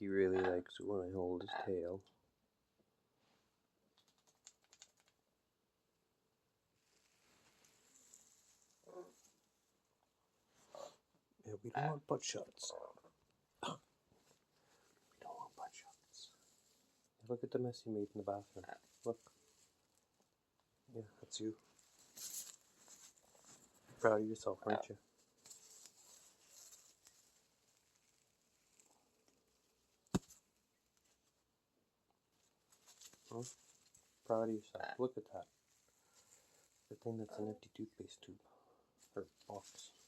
Loki really likes it when I hold his tail. Yeah, we don't want butt shots. We don't want butt shots. Look at the mess you made in the bathroom. Look. Yeah, that's you. Proud of yourself, aren't you? Huh? Proud of yourself. Look at that. The thing that's an empty toothpaste tube. Or box.